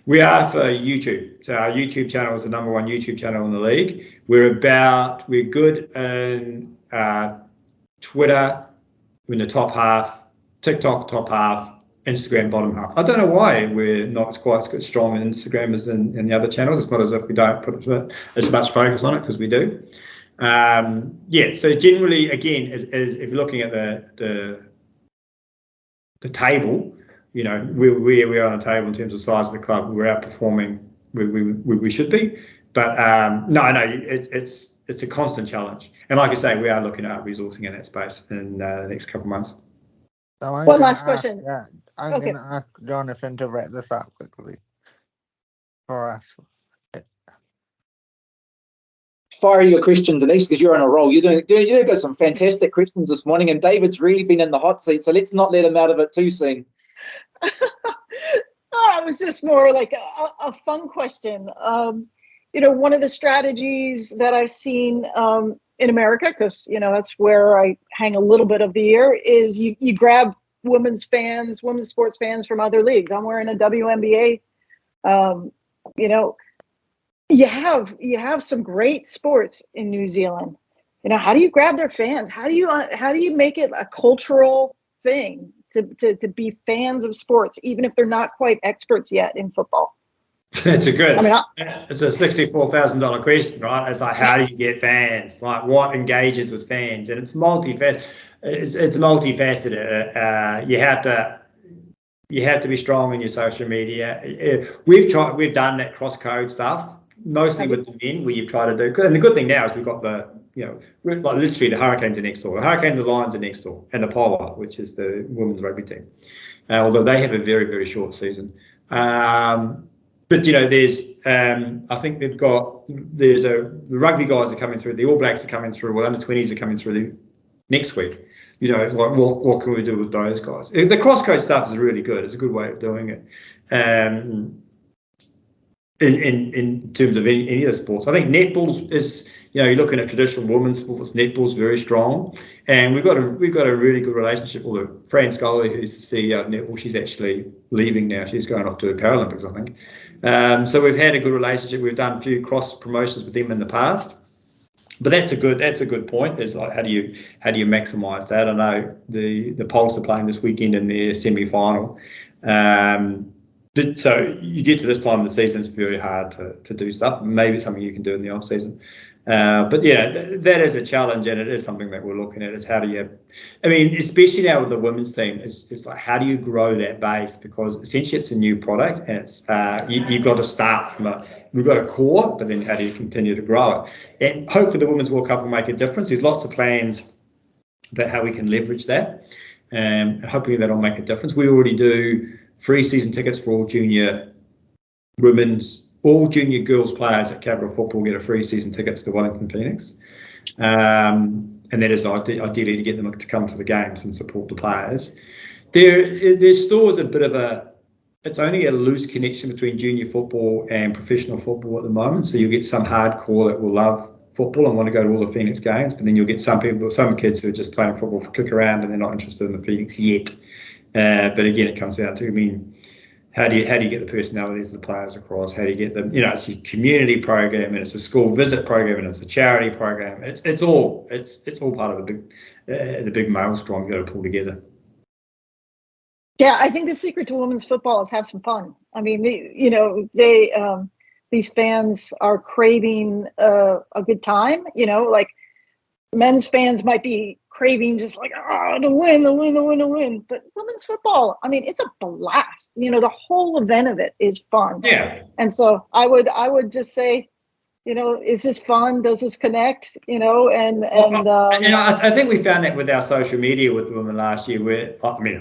We are for YouTube. So our YouTube channel is the number one YouTube channel in the league. We're good in Twitter, we're in the top half, TikTok top half, Instagram bottom half. I don't know why we're not quite as strong in Instagram as in the other channels. It's not as if we don't put as much focus on it, because we do. So generally, again, as if you're looking at the table, you know, where we are on the table in terms of size of the club, we're outperforming where we should be. But it's a constant challenge. And like I say, we are looking at resourcing in that space in the next couple of months. So one last question. Yeah, I'm going to ask Jonathan to wrap this up quickly for us. Fire your question, Denise, because you're on a roll. You got some fantastic questions this morning, and David's really been in the hot seat, so let's not let him out of it too soon. It was just more like a fun question. You know, one of the strategies that I've seen in America, because, you know, that's where I hang a little bit of the year, is you grab women's sports fans from other leagues. I'm wearing a WNBA. You know, you have some great sports in New Zealand. You know, how do you grab their fans? How do you make it a cultural thing to be fans of sports, even if they're not quite experts yet in football? It's it's a $64,000 question, right? It's like, how do you get fans? Like, what engages with fans? And it's multifaceted. It's multifaceted. You have to be strong in your social media. We've done that cross code stuff mostly with the men, where you try to do. And the good thing now is we've got we're like literally the Hurricanes are next door. The Hurricanes, the Lions are next door, and the Polar, which is the women's rugby team. Although they have a very, very short season. But, you know, there's, I think the rugby guys are coming through, the All Blacks are coming through, under 20s are coming through next week. You know, like, what can we do with those guys? The cross-code stuff is really good. It's a good way of doing it. In terms of any of the sports, I think netball is, you know, you're looking at traditional women's sports, netball's very strong. And we've got a really good relationship with Fran Scully, who's the CEO of netball. She's actually leaving now. She's going off to the Paralympics, I think. So we've had a good relationship. We've done a few cross promotions with them in the past. But that's a good point. Is like, how do you maximise that? I know the Pulse are playing this weekend in their semi-final. But so you get to this time of the season, it's very hard to do stuff. Maybe it's something you can do in the off season. But yeah, that is a challenge, and it is something that we're looking at. Is how do you, I mean, especially now with the women's team, it's like, how do you grow that base? Because essentially it's a new product, and it's you've got to start from we've got a core, but then how do you continue to grow it? And hopefully the Women's World Cup will make a difference. There's lots of plans about how we can leverage that, and hopefully that'll make a difference. We already do free season tickets for all junior girls players at Capital Football get a free season ticket to the Wellington Phoenix. And that is ideally to get them to come to the games and support the players. There's still is a bit of it's only a loose connection between junior football and professional football at the moment. So you'll get some hardcore that will love football and want to go to all the Phoenix games, but then you'll get some kids who are just playing football for kick around and they're not interested in the Phoenix yet. But again, it comes down to, I mean, how do you get the personalities of the players across? How do you get them? You know, it's a community program, and it's a school visit program, and it's a charity program. It's all part of the big maelstrom you got to pull together. Yeah, I think the secret to women's football is have some fun. I mean, these fans are craving a good time. You know, like men's fans might be craving just like, to win. But women's football, I mean, it's a blast. You know, the whole event of it is fun. Yeah. And so I would just say, you know, is this fun? Does this connect? You know, I think we found that with our social media with the women last year, where, I mean,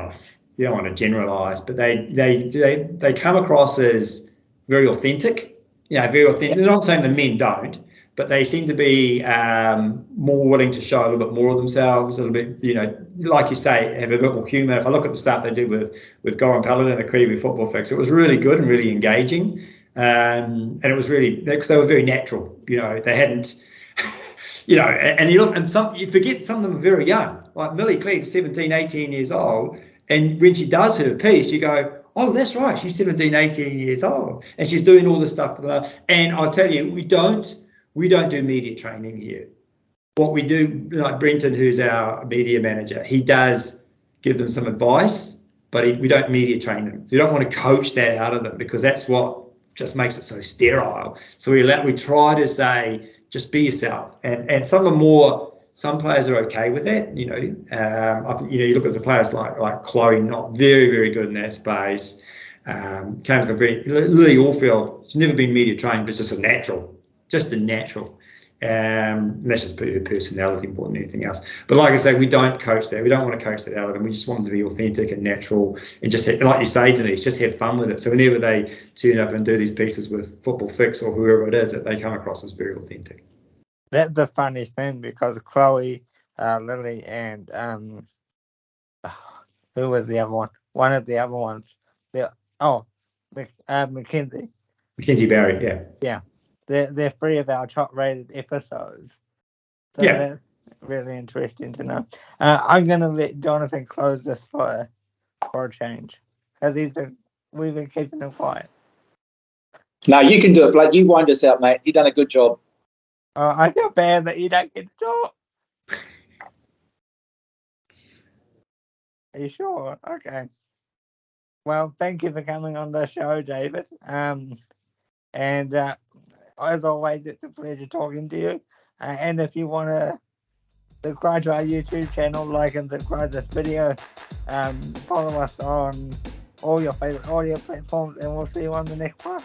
you don't want to generalize, but they come across as very authentic. You know, very authentic. I'm not saying the men don't, but they seem to be more willing to show a little bit more of themselves, a little bit, you know, like you say, have a bit more humour. If I look at the stuff they did with Goran Paladin and the Kiwi Football Fix, it was really good and really engaging. And it was really, because they were very natural, you know, they hadn't, you know, and you look, and you forget some of them are very young, like Millie Cleave's 17, 18 years old. And when she does her piece, you go, oh, that's right, she's 17, 18 years old. And she's doing all this stuff. And I'll tell you, we don't do media training here. What we do, like Brenton, who's our media manager, he does give them some advice, but we don't media train them. You don't want to coach that out of them, because that's what just makes it so sterile. So we try to say, just be yourself. And some players are okay with that. I think you look at the players like Chloe, not very, very good in that space. Lily Orfield, she's never been media trained, but it's just a natural. And that's just her personality more than anything else. But like I say, we don't coach that. We don't want to coach that out of them. We just want them to be authentic and natural and just, like you say, Denise, just have fun with it. So whenever they turn up and do these pieces with Football Fix or whoever it is, that they come across as very authentic. That's the funniest thing because Chloe, Lily, and who was the other one? One of the other ones. Mackenzie. Mackenzie Barry, yeah. Yeah. They're three of our top-rated episodes. So that's really interesting to know. I'm going to let Jonathan close this for a change because we've been keeping him quiet. No, you can do it, Blake. You wind us out, mate. You've done a good job. I feel bad that you don't get to talk. Are you sure? Okay. Well, thank you for coming on the show, David. And as always, it's a pleasure talking to you. And if you want to subscribe to our YouTube channel, like and subscribe this video, follow us on all your favorite audio platforms, and we'll see you on the next one.